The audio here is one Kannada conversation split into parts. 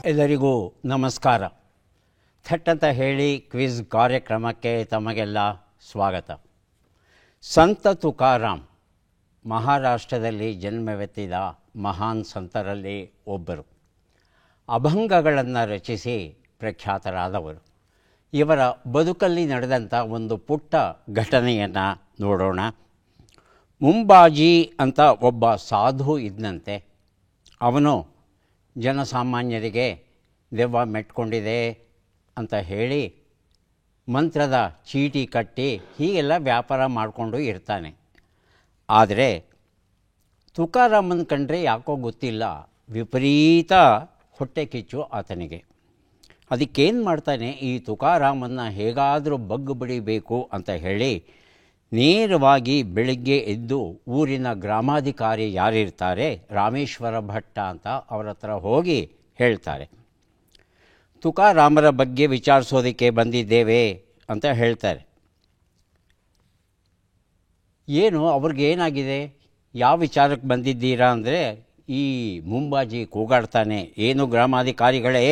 ಎಲ್ಲರಿಗೂ ನಮಸ್ಕಾರ. ಥಟ್ಟಂತ ಹೇಳಿ ಕ್ವಿಜ್ ಕಾರ್ಯಕ್ರಮಕ್ಕೆ ತಮಗೆಲ್ಲ ಸ್ವಾಗತ. ಸಂತ ತುಕಾರಾಮ್ ಮಹಾರಾಷ್ಟ್ರದಲ್ಲಿ ಜನ್ಮವೆತ್ತಿದ ಮಹಾನ್ ಸಂತರಲ್ಲಿ ಒಬ್ಬರು. ಅಭಂಗಗಳನ್ನು ರಚಿಸಿ ಪ್ರಖ್ಯಾತರಾದವರು. ಇವರ ಬದುಕಲ್ಲಿ ನಡೆದಂಥ ಒಂದು ಪುಟ್ಟ ಘಟನೆಯನ್ನು ನೋಡೋಣ. ಮುಂಬಾಜಿ ಅಂತ ಒಬ್ಬ ಸಾಧು ಇದ್ದಂತೆ. ಅವನು ಜನಸಾಮಾನ್ಯರಿಗೆ ದೆವ್ವ ಮೆಟ್ಕೊಂಡಿದೆ ಅಂತ ಹೇಳಿ ಮಂತ್ರದ ಚೀಟಿ ಕಟ್ಟಿ ಹೀಗೆಲ್ಲ ವ್ಯಾಪಾರ ಮಾಡಿಕೊಂಡು ಇರ್ತಾನೆ. ಆದರೆ ತುಕಾರಾಮನ್ ಕಂಡ್ರೆ ಯಾಕೋ ಗೊತ್ತಿಲ್ಲ, ವಿಪರೀತ ಹೊಟ್ಟೆ ಕಿಚ್ಚು ಆತನಿಗೆ. ಅದಕ್ಕೇನು ಮಾಡ್ತಾನೆ, ಈ ತುಕಾರಾಮನ್ನು ಹೇಗಾದರೂ ಬಗ್ಗು ಬಡಿಬೇಕು ಅಂತ ಹೇಳಿ ನೇರವಾಗಿ ಬೆಳಗ್ಗೆ ಎದ್ದು ಊರಿನ ಗ್ರಾಮಾಧಿಕಾರಿ ಯಾರಿರ್ತಾರೆ, ರಾಮೇಶ್ವರ ಭಟ್ಟ ಅಂತ, ಅವರ ಹತ್ರ ಹೋಗಿ ಹೇಳ್ತಾರೆ, ತುಕಾರಾಮರ ಬಗ್ಗೆ ವಿಚಾರಿಸೋದಕ್ಕೆ ಬಂದಿದ್ದೇವೆ ಅಂತ ಹೇಳ್ತಾರೆ. ಏನು ಅವ್ರಿಗೇನಾಗಿದೆ, ಯಾವ ವಿಚಾರಕ್ಕೆ ಬಂದಿದ್ದೀರಾ ಅಂದರೆ, ಈ ಮುಂಬಾಜಿ ಕೂಗಾಡ್ತಾನೆ, ಏನು ಗ್ರಾಮಾಧಿಕಾರಿಗಳೇ,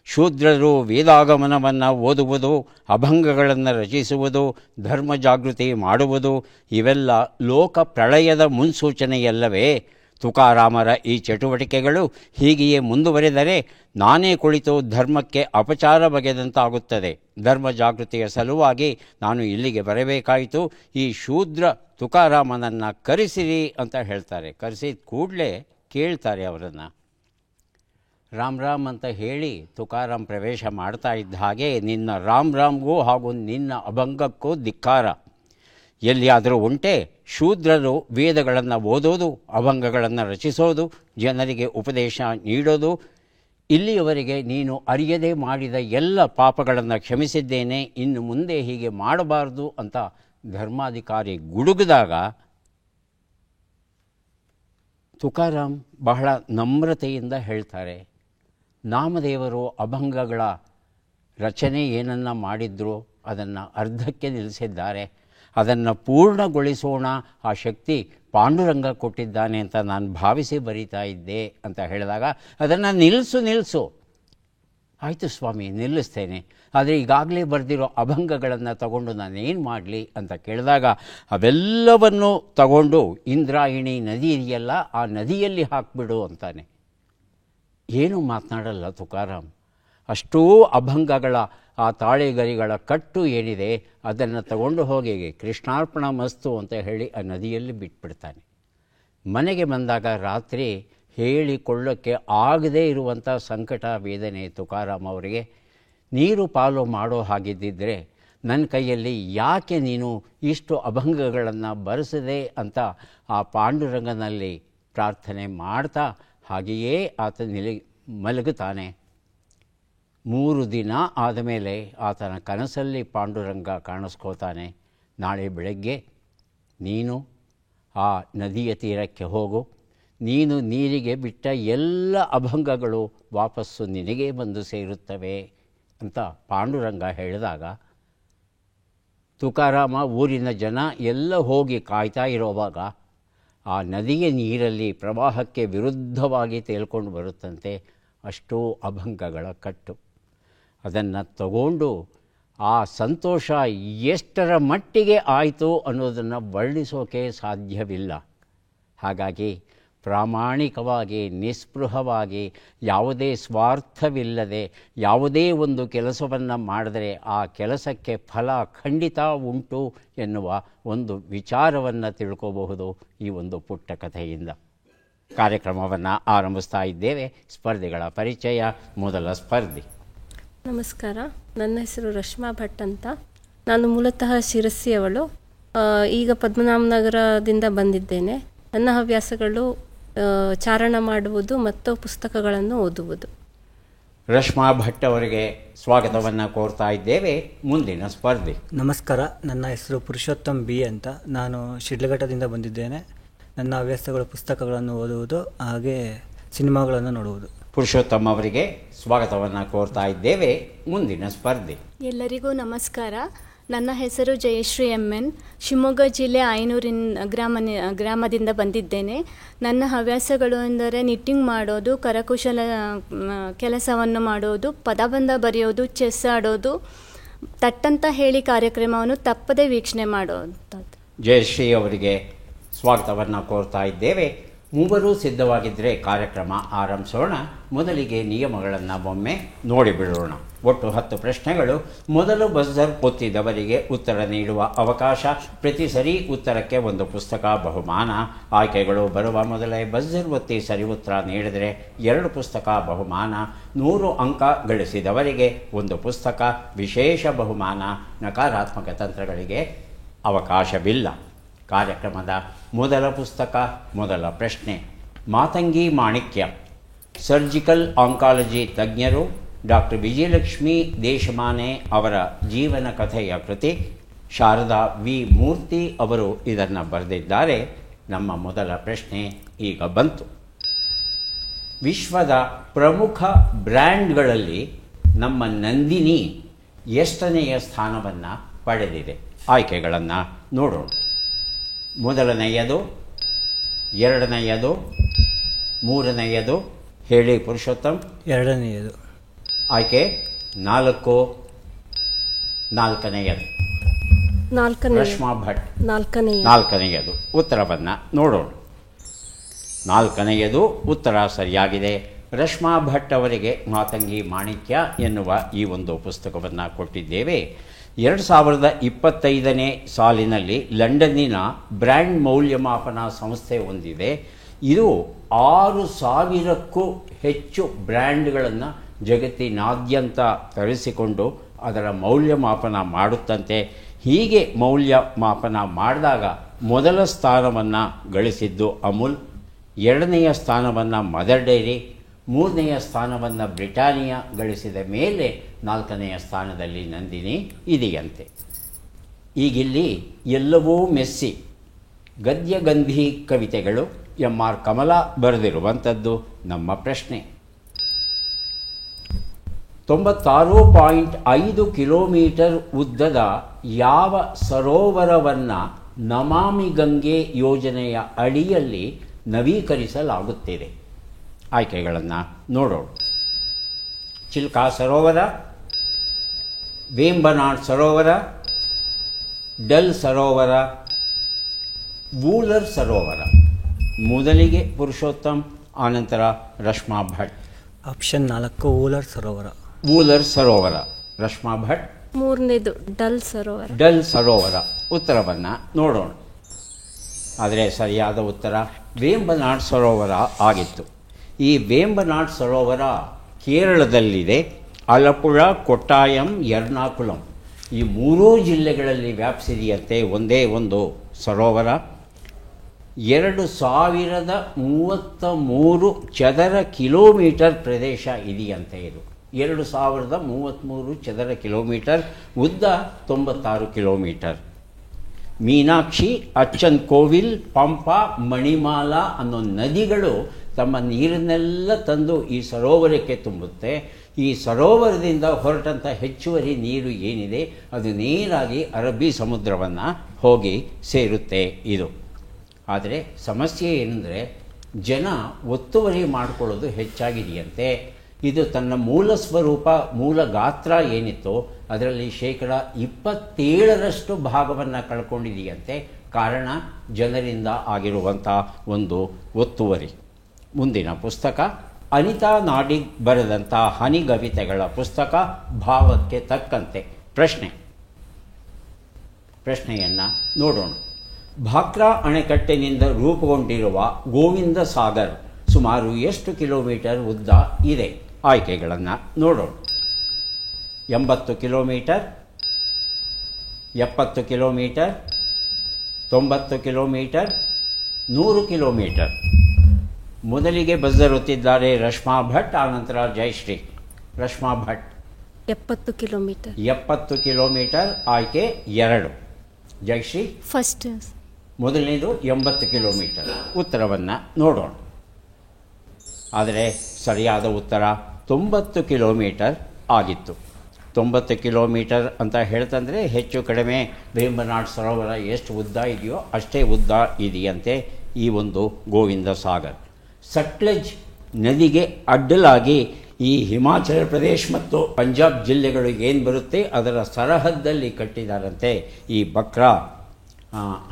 ಶೂದ್ರರು ವೇದಾಗಮನವನ್ನು ಓದುವುದು, ಅಭಂಗಗಳನ್ನು ರಚಿಸುವುದು, ಧರ್ಮ ಜಾಗೃತಿ ಮಾಡುವುದು ಇವೆಲ್ಲ ಲೋಕ ಪ್ರಳಯದ ಮುನ್ಸೂಚನೆಯಲ್ಲವೇ? ತುಕಾರಾಮರ ಈ ಚಟುವಟಿಕೆಗಳು ಹೀಗೆಯೇ ಮುಂದುವರೆದರೆ ನಾನೇ ಕುಳಿತು ಧರ್ಮಕ್ಕೆ ಅಪಚಾರ ಬಗೆದಂತಾಗುತ್ತದೆ. ಧರ್ಮ ಜಾಗೃತಿಯ ಸಲುವಾಗಿ ನಾನು ಇಲ್ಲಿಗೆ ಬರಬೇಕಾಯಿತು. ಈ ಶೂದ್ರ ತುಕಾರಾಮನನ್ನು ಕರೆಸಿರಿ ಅಂತ ಹೇಳ್ತಾರೆ. ಕರೆಸಿದ ಕೂಡಲೇ ಕೇಳ್ತಾರೆ ಅವರನ್ನು. ರಾಮ್ ರಾಮ್ ಅಂತ ಹೇಳಿ ತುಕಾರಾಮ್ ಪ್ರವೇಶ ಮಾಡ್ತಾ ಇದ್ದ ಹಾಗೆ, ನಿನ್ನ ರಾಮ್ ರಾಮ್ಗೂ ಹಾಗೂ ನಿನ್ನ ಅಭಂಗಕ್ಕೂ ಧಿಕ್ಕಾರ. ಎಲ್ಲಿಯಾದರೂ ಉಂಟೆ ಶೂದ್ರರು ವೇದಗಳನ್ನು ಓದೋದು, ಅಭಂಗಗಳನ್ನು ರಚಿಸೋದು, ಜನರಿಗೆ ಉಪದೇಶ ನೀಡೋದು? ಇಲ್ಲಿಯವರೆಗೆ ನೀನು ಅರಿಯದೇ ಮಾಡಿದ ಎಲ್ಲ ಪಾಪಗಳನ್ನು ಕ್ಷಮಿಸಿದ್ದೇನೆ, ಇನ್ನು ಮುಂದೆ ಹೀಗೆ ಮಾಡಬಾರ್ದು ಅಂತ ಧರ್ಮಾಧಿಕಾರಿ ಗುಡುಗಿದಾಗ ತುಕಾರಾಮ್ ಬಹಳ ನಮ್ರತೆಯಿಂದ ಹೇಳ್ತಾರೆ, ನಾಮದೇವರು ಅಭಂಗಗಳ ರಚನೆ ಏನನ್ನು ಮಾಡಿದ್ರು ಅದನ್ನು ಅರ್ಧಕ್ಕೆ ನಿಲ್ಲಿಸಿದ್ದಾರೆ, ಅದನ್ನು ಪೂರ್ಣಗೊಳಿಸೋಣ, ಆ ಶಕ್ತಿ ಪಾಂಡುರಂಗ ಕೊಟ್ಟಿದ್ದಾನೆ ಅಂತ ನಾನು ಭಾವಿಸಿ ಬರೀತಾ ಇದ್ದೆ ಅಂತ ಹೇಳಿದಾಗ, ಅದನ್ನು ನಿಲ್ಲಿಸು. ಆಯಿತು ಸ್ವಾಮಿ, ನಿಲ್ಲಿಸ್ತೇನೆ, ಆದರೆ ಈಗಾಗಲೇ ಬರೆದಿರೋ ಅಭಂಗಗಳನ್ನು ತಗೊಂಡು ನಾನೇನು ಮಾಡಲಿ ಅಂತ ಕೇಳಿದಾಗ, ಅವೆಲ್ಲವನ್ನು ತಗೊಂಡು ಇಂದ್ರಾಯಣಿ ನದಿ ಇದೆಯಲ್ಲ, ಆ ನದಿಯಲ್ಲಿ ಹಾಕಿಬಿಡು ಅಂತಾನೆ. ಏನೂ ಮಾತನಾಡಲ್ಲ ತುಕಾರಾಮ್. ಅಷ್ಟೂ ಅಭಂಗಗಳ ಆ ತಾಳೆಗರಿಗಳ ಕಟ್ಟು ಏನಿದೆ ಅದನ್ನು ತಗೊಂಡು ಹೋಗಿ ಕೃಷ್ಣಾರ್ಪಣ ಮಸ್ತು ಅಂತ ಹೇಳಿ ಆ ನದಿಯಲ್ಲಿ ಬಿಟ್ಬಿಡ್ತಾನೆ. ಮನೆಗೆ ಬಂದಾಗ ರಾತ್ರಿ ಹೇಳಿಕೊಳ್ಳೋಕ್ಕೆ ಆಗದೇ ಇರುವಂಥ ಸಂಕಟ ವೇದನೆ ತುಕಾರಾಮ್ ಅವರಿಗೆ. ನೀರು ಪಾಲು ಮಾಡೋ ಹಾಗಿದ್ದಿದ್ದರೆ ನನ್ನ ಕೈಯಲ್ಲಿ ಯಾಕೆ ನೀನು ಇಷ್ಟು ಅಭಂಗಗಳನ್ನು ಬರೆಸದೆ ಅಂತ ಆ ಪಾಂಡುರಂಗನಲ್ಲಿ ಪ್ರಾರ್ಥನೆ ಮಾಡ್ತಾ ಹಾಗೆಯೇ ಆತ ಮಲಗುತ್ತಾನೆ. 3 ದಿನ ಆದಮೇಲೆ ಆತನ ಕನಸಲ್ಲಿ ಪಾಂಡುರಂಗ ಕಾಣಿಸ್ಕೋತಾನೆ. ನಾಳೆ ಬೆಳಗ್ಗೆ ನೀನು ಆ ನದಿಯ ತೀರಕ್ಕೆ ಹೋಗು, ನೀನು ನೀರಿಗೆ ಬಿಟ್ಟ ಎಲ್ಲ ಅಭಂಗಗಳು ವಾಪಸ್ಸು ನಿನಗೇ ಬಂದು ಸೇರುತ್ತವೆ ಅಂತ ಪಾಂಡುರಂಗ ಹೇಳಿದಾಗ, ತುಕಾರಾಮ ಊರಿನ ಜನ ಎಲ್ಲ ಹೋಗಿ ಕಾಯ್ತಾ ಇರೋವಾಗ ಆ ನದಿಯ ನೀರಲ್ಲಿ ಪ್ರವಾಹಕ್ಕೆ ವಿರುದ್ಧವಾಗಿ ತೇಲ್ಕೊಂಡು ಬರುತ್ತಂತೆ ಅಷ್ಟೂ ಅಭಂಗಗಳ ಕಟ್ಟು. ಅದನ್ನು ತಗೊಂಡು ಆ ಸಂತೋಷ ಎಷ್ಟರ ಮಟ್ಟಿಗೆ ಆಯಿತು ಅನ್ನೋದನ್ನು ವರ್ಣಿಸೋಕೆ ಸಾಧ್ಯವಿಲ್ಲ. ಹಾಗಾಗಿ ಪ್ರಾಮಾಣಿಕವಾಗಿ, ನಿಸ್ಪೃಹವಾಗಿ, ಯಾವುದೇ ಸ್ವಾರ್ಥವಿಲ್ಲದೆ ಯಾವುದೇ ಒಂದು ಕೆಲಸವನ್ನು ಮಾಡಿದರೆ ಆ ಕೆಲಸಕ್ಕೆ ಫಲ ಖಂಡಿತ ಉಂಟು ಎನ್ನುವ ಒಂದು ವಿಚಾರವನ್ನು ತಿಳ್ಕೋಬಹುದು ಈ ಒಂದು ಪುಟ್ಟ ಕಥೆಯಿಂದ. ಕಾರ್ಯಕ್ರಮವನ್ನು ಆರಂಭಿಸ್ತಾ ಇದ್ದೇವೆ. ಸ್ಪರ್ಧಿಗಳ ಪರಿಚಯ. ಮೊದಲ ಸ್ಪರ್ಧಿ. ನಮಸ್ಕಾರ, ನನ್ನ ಹೆಸರು ರಶ್ಮಾ ಭಟ್ ಅಂತ. ನಾನು ಮೂಲತಃ ಶಿರಸಿಯವಳು. ಈಗ ಪದ್ಮನಾಭನಗರದಿಂದ ಬಂದಿದ್ದೇನೆ. ನನ್ನ ಹವ್ಯಾಸಗಳು ಚಾರಣ ಮಾಡುವುದು ಮತ್ತು ಪುಸ್ತಕಗಳನ್ನು ಓದುವುದು. ರಶ್ಮಾ ಭಟ್ ಅವರಿಗೆ ಸ್ವಾಗತವನ್ನು ಕೋರ್ತಾ ಇದ್ದೇವೆ. ಮುಂದಿನ ಸ್ಪರ್ಧಿ. ನಮಸ್ಕಾರ, ನನ್ನ ಹೆಸರು ಪುರುಷೋತ್ತಮ್ ಬಿ ಅಂತ. ನಾನು ಶಿಡ್ಲಘಟ್ಟದಿಂದ ಬಂದಿದ್ದೇನೆ. ನನ್ನ ಹವ್ಯಾಸಗಳು ಪುಸ್ತಕಗಳನ್ನು ಓದುವುದು ಹಾಗೆ ಸಿನಿಮಾಗಳನ್ನು ನೋಡುವುದು. ಪುರುಷೋತ್ತಮ್ ಅವರಿಗೆ ಸ್ವಾಗತವನ್ನು ಕೋರ್ತಾ ಇದ್ದೇವೆ. ಮುಂದಿನ ಸ್ಪರ್ಧಿ. ಎಲ್ಲರಿಗೂ ನಮಸ್ಕಾರ. ನನ್ನ ಹೆಸರು ಜಯಶ್ರೀ ಎನ್. ಶಿವಮೊಗ್ಗ ಜಿಲ್ಲೆ ಐನೂರಿನ ಗ್ರಾಮದಿಂದ ಬಂದಿದ್ದೇನೆ. ನನ್ನ ಹವ್ಯಾಸಗಳು ಎಂದರೆ ನಿಟ್ಟಿಂಗ್ ಮಾಡೋದು, ಕರಕುಶಲ ಕೆಲಸವನ್ನು ಮಾಡೋದು, ಪದಬಂಧ ಬರೆಯೋದು, ಚೆಸ್ ಆಡೋದು, ತಟ್ಟಂತ ಹೇಳಿ ಕಾರ್ಯಕ್ರಮವನ್ನು ತಪ್ಪದೇ ವೀಕ್ಷಣೆ ಮಾಡೋದು. ಜಯಶ್ರೀ ಅವರಿಗೆ ಸ್ವಾಗತವನ್ನು ಕೋರ್ತಾ ಇದ್ದೇವೆ. ಮೂವರು ಸಿದ್ಧವಾಗಿದ್ದರೆ ಕಾರ್ಯಕ್ರಮ ಆರಂಭಿಸೋಣ. ಮೊದಲಿಗೆ ನಿಯಮಗಳನ್ನು ಒಮ್ಮೆ ನೋಡಿಬಿಡೋಣ. ಒಟ್ಟು 10 ಪ್ರಶ್ನೆಗಳು. ಮೊದಲು ಬಜರ್ ಒತ್ತಿದವರಿಗೆ ಉತ್ತರ ನೀಡುವ ಅವಕಾಶ. ಪ್ರತಿ ಸರಿ ಉತ್ತರಕ್ಕೆ ಒಂದು ಪುಸ್ತಕ ಬಹುಮಾನ. ಆಯ್ಕೆಗಳು: ಬರುವ ಮೊದಲೇ ಬಜರ್ ಒತ್ತಿ ಸರಿ ಉತ್ತರ ನೀಡಿದರೆ 2 ಪುಸ್ತಕ ಬಹುಮಾನ. 100 ಅಂಕ ಗಳಿಸಿದವರಿಗೆ ಒಂದು ಪುಸ್ತಕ. ವಿಶೇಷ ಬಹುಮಾನ. ನಕಾರಾತ್ಮಕ ತಂತ್ರಗಳಿಗೆ ಅವಕಾಶವಿಲ್ಲ. ಕಾರ್ಯಕ್ರಮದ ಮೊದಲ ಪುಸ್ತಕ, ಮೊದಲ ಪ್ರಶ್ನೆ. ಮಾತಂಗಿ ಮಾಣಿಕ್ಯ. ಸರ್ಜಿಕಲ್ ಆಂಕಾಲಜಿ ತಜ್ಞರು ಡಾಕ್ಟರ್ ವಿಜಯಲಕ್ಷ್ಮಿ ದೇಶಮಾನೆ ಅವರ ಜೀವನ ಕಥೆಯ ಕೃತಿ. ಶಾರದಾ ವಿ ಮೂರ್ತಿ ಅವರು ಇದನ್ನು ಬರೆದಿದ್ದಾರೆ. ನಮ್ಮ ಮೊದಲ ಪ್ರಶ್ನೆ ಈಗ ಬಂತು. ವಿಶ್ವದ ಪ್ರಮುಖ ಬ್ರ್ಯಾಂಡ್ಗಳಲ್ಲಿ ನಮ್ಮ ನಂದಿನಿ ಎಷ್ಟನೆಯ ಸ್ಥಾನವನ್ನು ಪಡೆದಿದೆ? ಆಯ್ಕೆಗಳನ್ನು ನೋಡೋಣ. ಮೊದಲನೆಯದು, ಎರಡನೆಯದು, ಮೂರನೆಯದು. ಹೇಳಿ ಪುರುಷೋತ್ತಮ್. ಎರಡನೆಯದು. ಆಯ್ಕೆ 4, ನಾಲ್ಕನೆಯದು. ರಶ್ಮಾ ಭಟ್. ನಾಲ್ಕನೆಯದು. ಉತ್ತರವನ್ನು ನೋಡೋಣ. ನಾಲ್ಕನೆಯದು ಉತ್ತರ ಸರಿಯಾಗಿದೆ. ರಶ್ಮಾ ಭಟ್ ಅವರಿಗೆ ಮಾತಂಗಿ ಮಾಣಿಕ್ಯ ಎನ್ನುವ ಈ ಒಂದು ಪುಸ್ತಕವನ್ನು ಕೊಟ್ಟಿದ್ದೇವೆ. 2025ನೇ ಸಾಲಿನಲ್ಲಿ ಲಂಡನ್ನಿನ ಬ್ರ್ಯಾಂಡ್ ಮೌಲ್ಯಮಾಪನ ಸಂಸ್ಥೆ ಹೊಂದಿದೆ. ಇದು 6,000ಕ್ಕೂ ಹೆಚ್ಚು ಬ್ರ್ಯಾಂಡ್ಗಳನ್ನು ಜಗತ್ತಿನಾದ್ಯಂತ ತರಿಸಿಕೊಂಡು ಅದರ ಮೌಲ್ಯಮಾಪನ ಮಾಡುತ್ತಂತೆ. ಹೀಗೆ ಮೌಲ್ಯಮಾಪನ ಮಾಡಿದಾಗ ಮೊದಲ ಸ್ಥಾನವನ್ನು ಗಳಿಸಿದ್ದು ಅಮೂಲ್, 2ನೆಯ ಸ್ಥಾನವನ್ನು ಮದರ್ ಡೈರಿ, 3ನೆಯ ಸ್ಥಾನವನ್ನು ಬ್ರಿಟಾನಿಯಾ ಗಳಿಸಿದ ಮೇಲೆ 4ನೆಯ ಸ್ಥಾನದಲ್ಲಿ ನಂದಿನಿ ಇದೆಯಂತೆ. ಈಗಿಲ್ಲಿ ಎಲ್ಲವೂ ಮೆಸ್ಸಿ. ಗದ್ಯಗಂಧಿ ಕವಿತೆಗಳು. ಎಂ.ಆರ್. ಕಮಲಾ ಬರೆದಿರುವಂಥದ್ದು ನಮ್ಮ ಪ್ರಶ್ನೆ. 96.5 ಕಿಲೋಮೀಟರ್ ಉದ್ದದ ಯಾವ ಸರೋವರವನ್ನು ನಮಾಮಿ ಗಂಗೆ ಯೋಜನೆಯ ಅಡಿಯಲ್ಲಿ ನವೀಕರಿಸಲಾಗುತ್ತಿದೆ? ಆಯ್ಕೆಗಳನ್ನು ನೋಡೋಣ. ಚಿಲ್ಕಾ ಸರೋವರ, ವೇಂಬನಾಡ್ ಸರೋವರ, ಡಲ್ ಸರೋವರ, ವೂಲರ್ ಸರೋವರ. ಮೊದಲಿಗೆ ಪುರುಷೋತ್ತಮ್, ಆನಂತರ ರಶ್ಮಾ ಭಟ್. ಆಪ್ಷನ್ 4 ವೂಲರ್ ಸರೋವರ. ವೂಲರ್ ಸರೋವರ. ರಶ್ಮಾ ಭಟ್. ಮೂರನೇದು ಡಲ್ ಸರೋವರ. ಡಲ್ ಸರೋವರ. ಉತ್ತರವನ್ನು ನೋಡೋಣ. ಆದರೆ ಸರಿಯಾದ ಉತ್ತರ ವೇಂಬನಾಡ್ ಸರೋವರ ಆಗಿತ್ತು. ಈ ವೇಂಬನಾಡ್ ಸರೋವರ ಕೇರಳದಲ್ಲಿದೆ. ಆಲಪ್ಪುಳ, ಕೊಟ್ಟಾಯಂ, ಎರ್ನಾಕುಲಂ ಈ 3 ಜಿಲ್ಲೆಗಳಲ್ಲಿ ವ್ಯಾಪಿಸಿದೆಯಂತೆ ಒಂದೇ ಒಂದು ಸರೋವರ. 2033 ಚದರ ಕಿಲೋಮೀಟರ್ ಪ್ರದೇಶ ಇದೆಯಂತೆ. ಇದು 2033 ಚದರ ಕಿಲೋಮೀಟರ್, ಉದ್ದ 96 ಕಿಲೋಮೀಟರ್. ಮೀನಾಕ್ಷಿ, ಅಚ್ಚನ್ ಕೋವಿಲ್, ಪಂಪ, ಮಣಿಮಾಲ ಅನ್ನೋ ನದಿಗಳು ತಮ್ಮ ನೀರನ್ನೆಲ್ಲ ತಂದು ಈ ಸರೋವರಕ್ಕೆ ತುಂಬುತ್ತೆ. ಈ ಸರೋವರದಿಂದ ಹೊರಟಂಥ ಹೆಚ್ಚುವರಿ ನೀರು ಏನಿದೆ ಅದು ನೇರಾಗಿ ಅರಬ್ಬಿ ಸಮುದ್ರವನ್ನು ಹೋಗಿ ಸೇರುತ್ತೆ. ಇದು ಆದರೆ ಸಮಸ್ಯೆ ಏನಂದರೆ ಜನ ಒತ್ತುವರಿ ಮಾಡಿಕೊಳ್ಳೋದು ಹೆಚ್ಚಾಗಿದೆಯಂತೆ. ಇದು ತನ್ನ ಮೂಲ ಸ್ವರೂಪ, ಮೂಲ ಗಾತ್ರ ಏನಿತ್ತು ಅದರಲ್ಲಿ 27% ಭಾಗವನ್ನು ಕಳ್ಕೊಂಡಿದೆಯಂತೆ. ಕಾರಣ ಜನರಿಂದ ಆಗಿರುವಂಥ ಒಂದು ಒತ್ತುವರಿ. ಮುಂದಿನ ಪುಸ್ತಕ ಅನಿತಾ ನಾಡಿಗ್ ಬರೆದಂಥ ಹನಿಗವಿತೆಗಳ ಪುಸ್ತಕ. ಭಾವಕ್ಕೆ ತಕ್ಕಂತೆ ಪ್ರಶ್ನೆಯನ್ನು ನೋಡೋಣ. ಭಾಕ್ರಾ ಅಣೆಕಟ್ಟಿನಿಂದ ರೂಪುಗೊಂಡಿರುವ ಗೋವಿಂದ ಸಾಗರ್ ಸುಮಾರು ಎಷ್ಟು ಕಿಲೋಮೀಟರ್ ಉದ್ದ ಇದೆ? ಆಯ್ಕೆಗಳನ್ನು ನೋಡೋಣ. 80 ಕಿಲೋಮೀಟರ್, 70 ಕಿಲೋಮೀಟರ್, 90 ಕಿಲೋಮೀಟರ್, 100 ಕಿಲೋಮೀಟರ್. ಮೊದಲಿಗೆ ಬಜರ್ ಒತ್ತಿದ್ದಾರೆ ರಶ್ಮಾ ಭಟ್, ಆನಂತರ ಜಯಶ್ರೀ. ರಶ್ಮಾ ಭಟ್. 70 ಕಿಲೋಮೀಟರ್. 70 ಕಿಲೋಮೀಟರ್. ಆಯ್ಕೆ 2. ಜಯಶ್ರೀ. ಫಸ್ಟ್. ಮೊದಲನೇದು 80 ಕಿಲೋಮೀಟರ್. ಉತ್ತರವನ್ನು ನೋಡೋಣ. ಆದರೆ ಸರಿಯಾದ ಉತ್ತರ 90 ಕಿಲೋಮೀಟರ್ ಆಗಿತ್ತು. 90 ಕಿಲೋಮೀಟರ್ ಅಂತ ಹೇಳ್ತಂದರೆ ಹೆಚ್ಚು ಕಡಿಮೆ ವೇಂಬನಾಡ್ ಸರೋವರ ಎಷ್ಟು ಉದ್ದ ಇದೆಯೋ ಅಷ್ಟೇ ಉದ್ದ ಇದೆಯಂತೆ ಈ ಒಂದು ಗೋವಿಂದ ಸಾಗರ್. ಸಟ್ಲೆಜ್ ನದಿಗೆ ಅಡ್ಡಲಾಗಿ ಈ ಹಿಮಾಚಲ ಪ್ರದೇಶ ಮತ್ತು ಪಂಜಾಬ್ ಜಿಲ್ಲೆಗಳು ಏನು ಬರುತ್ತೆ ಅದರ ಸರಹದ್ದಲ್ಲಿ ಕಟ್ಟಿದಾರಂತೆ ಈ ಬಕ್ರಾ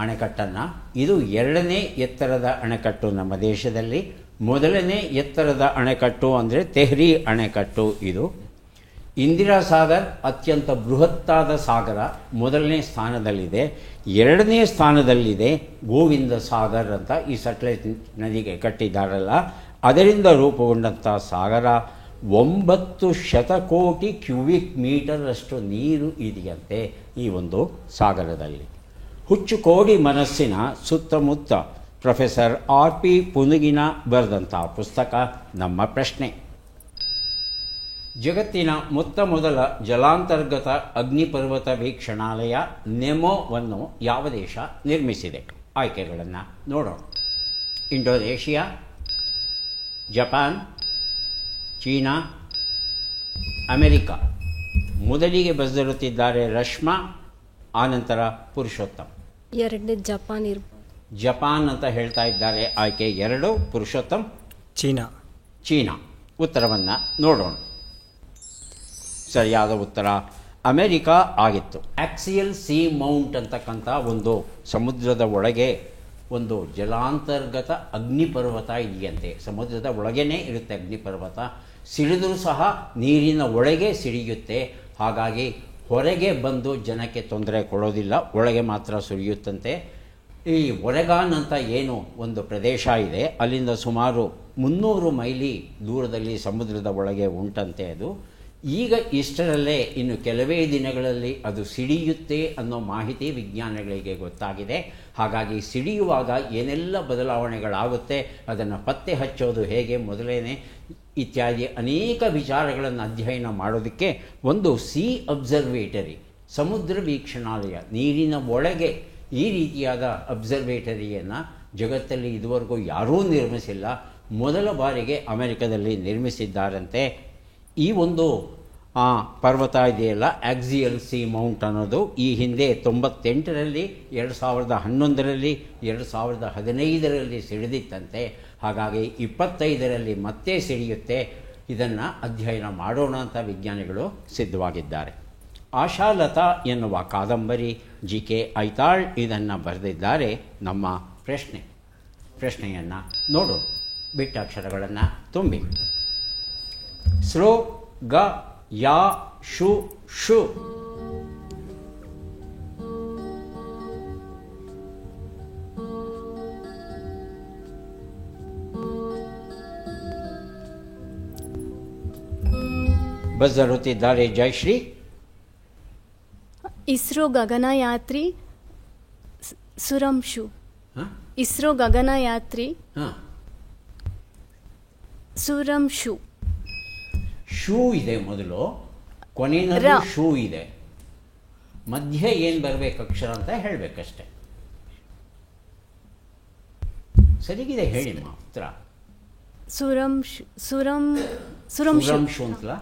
ಅಣೆಕಟ್ಟನ್ನು. ಇದು 2ನೇ ಎತ್ತರದ ಅಣೆಕಟ್ಟು ನಮ್ಮ ದೇಶದಲ್ಲಿ. ಮೊದಲನೇ ಎತ್ತರದ ಅಣೆಕಟ್ಟು ಅಂದರೆ ತೆಹ್ರಿ ಅಣೆಕಟ್ಟು ಇದು. ಇಂದಿರಾ ಸಾಗರ್ ಅತ್ಯಂತ ಬೃಹತ್ತಾದ ಸಾಗರ, ಮೊದಲನೇ ಸ್ಥಾನದಲ್ಲಿದೆ. 2ನೇ ಸ್ಥಾನದಲ್ಲಿದೆ ಗೋವಿಂದ ಸಾಗರ್ ಅಂತ ಈ ಸಟ್ಲೆಜ್ ನದಿಗೆ ಕಟ್ಟಿದ್ದಾರಲ್ಲ ಅದರಿಂದ ರೂಪುಗೊಂಡಂಥ ಸಾಗರ. 9 ಶತಕೋಟಿ ಕ್ಯೂಬಿಕ್ ಮೀಟರ್ ಅಷ್ಟು ನೀರು ಇದೆಯಂತೆ ಈ ಒಂದು ಸಾಗರದಲ್ಲಿ. ಹುಚ್ಚುಕೋಡಿ ಮನಸ್ಸಿನ ಸುತ್ತಮುತ್ತ ಪ್ರೊಫೆಸರ್ R.P. ಪುನುಗಿನ ಬರೆದಂಥ ಪುಸ್ತಕ ನಮ್ಮ ಪ್ರಶ್ನೆ. ಜಗತ್ತಿನ ಮೊದಲ ಜಲಾಂತರ್ಗತ ಅಗ್ನಿಪರ್ವತ ವೀಕ್ಷಣಾಲಯ ನೆಮೋವನ್ನು ಯಾವ ದೇಶ ನಿರ್ಮಿಸಿದೆ? ಆಯ್ಕೆಗಳನ್ನು ನೋಡೋಣ. Indonesia, Japan, China, America. ಮೊದಲಿಗೆ ಬರೆದಿರುತ್ತಿದ್ದಾರೆ ರಶ್ಮಾ, ಆನಂತರ ಪುರುಷೋತ್ತಮ್. 2ನೇ ಜಪಾನ್ ಇರ್ಬೋದು. ಜಪಾನ್ ಅಂತ ಹೇಳ್ತಾ ಇದ್ದಾರೆ. ಆಯ್ಕೆ 2. ಪುರುಷೋತ್ತಮ್ ಚೀನಾ. ಉತ್ತರವನ್ನು ನೋಡೋಣ. ಸರಿಯಾದ ಉತ್ತರ ಅಮೆರಿಕಾ ಆಗಿತ್ತು. ಆಕ್ಸಿಯಲ್ ಸಿ ಮೌಂಟ್ ಅಂತಕ್ಕಂಥ ಒಂದು ಸಮುದ್ರದ ಒಳಗೆ ಒಂದು ಜಲಾಂತರ್ಗತ ಅಗ್ನಿಪರ್ವತ ಇದೆಯಂತೆ. ಸಮುದ್ರದ ಒಳಗೇ ಇರುತ್ತೆ ಅಗ್ನಿಪರ್ವತ. ಸಿಡಿದರೂ ಸಹ ನೀರಿನ ಒಳಗೆ ಸಿಡಿಯುತ್ತೆ. ಹಾಗಾಗಿ ಹೊರಗೆ ಬಂದು ಜನಕ್ಕೆ ತೊಂದರೆ ಕೊಡೋದಿಲ್ಲ, ಒಳಗೆ ಮಾತ್ರ ಸುರಿಯುತ್ತಂತೆ. ಈ ಒರೆಗಾನ್ ಅಂತ ಏನು ಒಂದು ಪ್ರದೇಶ ಇದೆ ಅಲ್ಲಿಂದ ಸುಮಾರು 300 ಮೈಲಿ ದೂರದಲ್ಲಿ ಸಮುದ್ರದ ಒಳಗೆ ಉಂಟಂತೆ ಅದು. ಈಗ ಇಷ್ಟರಲ್ಲೇ ಇನ್ನು ಕೆಲವೇ ದಿನಗಳಲ್ಲಿ ಅದು ಸಿಡಿಯುತ್ತೆ ಅನ್ನೋ ಮಾಹಿತಿ ವಿಜ್ಞಾನಿಗಳಿಗೆ ಗೊತ್ತಾಗಿದೆ. ಹಾಗಾಗಿ ಸಿಡಿಯುವಾಗ ಏನೆಲ್ಲ ಬದಲಾವಣೆಗಳಾಗುತ್ತೆ ಅದನ್ನು ಪತ್ತೆ ಹಚ್ಚೋದು ಹೇಗೆ ಮೊದಲೇನೆ ಇತ್ಯಾದಿ ಅನೇಕ ವಿಚಾರಗಳನ್ನು ಅಧ್ಯಯನ ಮಾಡೋದಕ್ಕೆ ಒಂದು ಸಿ ಅಬ್ಸರ್ವೇಟರಿ, ಸಮುದ್ರ ವೀಕ್ಷಣಾಲಯ, ನೀರಿನ ಒಳಗೆ ಈ ರೀತಿಯಾದ ಅಬ್ಸರ್ವೇಟರಿಯನ್ನು ಜಗತ್ತಲ್ಲಿ ಇದುವರೆಗೂ ಯಾರೂ ನಿರ್ಮಿಸಿಲ್ಲ. ಮೊದಲ ಬಾರಿಗೆ ಅಮೆರಿಕದಲ್ಲಿ ನಿರ್ಮಿಸಿದ್ದಾರಂತೆ. ಈ ಒಂದು ಪರ್ವತ ಇದೆಯಲ್ಲ ಆಕ್ಸಿಯಲ್ ಸಿ ಮೌಂಟ್ ಅನ್ನೋದು ಈ ಹಿಂದೆ 98ರಲ್ಲಿ, 2011ರಲ್ಲಿ, 2015ರಲ್ಲಿ ಸಿಡಿದಿತ್ತಂತೆ. ಹಾಗಾಗಿ 25ರಲ್ಲಿ ಮತ್ತೆ ಸಿಡಿಯುತ್ತೆ. ಇದನ್ನು ಅಧ್ಯಯನ ಮಾಡೋಣ ಅಂತ ವಿಜ್ಞಾನಿಗಳು ಸಿದ್ಧವಾಗಿದ್ದಾರೆ. ಆಶಾಲತಾ ಎನ್ನುವ ಕಾದಂಬರಿ G.K. ಐತಾಳ್ ಇದನ್ನು ಬರೆದಿದ್ದಾರೆ. ನಮ್ಮ ಪ್ರಶ್ನೆಯನ್ನು ನೋಡು. ಬಿಟ್ಟ ಅಕ್ಷರಗಳನ್ನು ತುಂಬಿ. ಸ್ರೋ ಗ ಯಾ ಶು ಶು. ಬಜರುತ್ತಿದ್ದಾರೆ ಜಯಶ್ರೀ. ಇಸ್ರೋ ಗಗನಯಾತ್ರಿ ಸುರಂಶು. ಇಸ್ರೋ ಗಗನಯಾತ್ರಿ ಸುರಂಶು. ಶೂ ಇದೆ ಮೊದಲು, ಕೊನೆಯಲ್ಲಿ ಶೂ ಇದೆ, ಮಧ್ಯೆ ಏನು ಬರಬೇಕು ಅಕ್ಷರ ಅಂತ ಹೇಳಬೇಕಷ್ಟೆ. ಸರಿಗಿದೆ ಹೇಳಿಮ್ಮ ಉತ್ತರ. ಸುರಂಶು ಅಂತಲ್ಲ,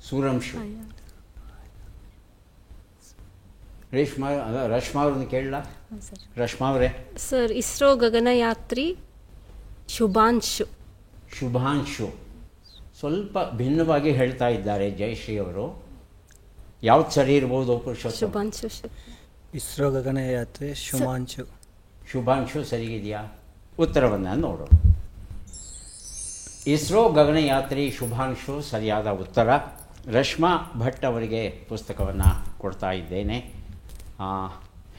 ಸುರಂಶು. ರಶ್ಮಾ ಅವ್ರನ್ನ ಕೇಳಲ್ಲ? ರಶ್ಮಾ ಅವರೇ. ಸರ್, ಇಸ್ರೋ ಗಗನಯಾತ್ರಿ ಶುಭಾಂಶು. ಸ್ವಲ್ಪ ಭಿನ್ನವಾಗಿ ಹೇಳ್ತಾ ಇದ್ದಾರೆ ಜಯಶ್ರೀ ಅವರು. ಯಾವ್ದು ಸರಿ ಇರ್ಬೋದು? ಶುಭಾಂಶು. ಇಸ್ರೋ ಗಗನಯಾತ್ರಿ ಶುಭಾಂಶು ಸರಿಗಿದೆಯಾ? ಉತ್ತರವನ್ನು ನೋಡು. ಇಸ್ರೋ ಗಗನಯಾತ್ರಿ ಶುಭಾಂಶು ಸರಿಯಾದ ಉತ್ತರ. ರಶ್ಮಾ ಭಟ್ ಅವರಿಗೆ ಪುಸ್ತಕವನ್ನು ಕೊಡ್ತಾ ಇದ್ದೇನೆ.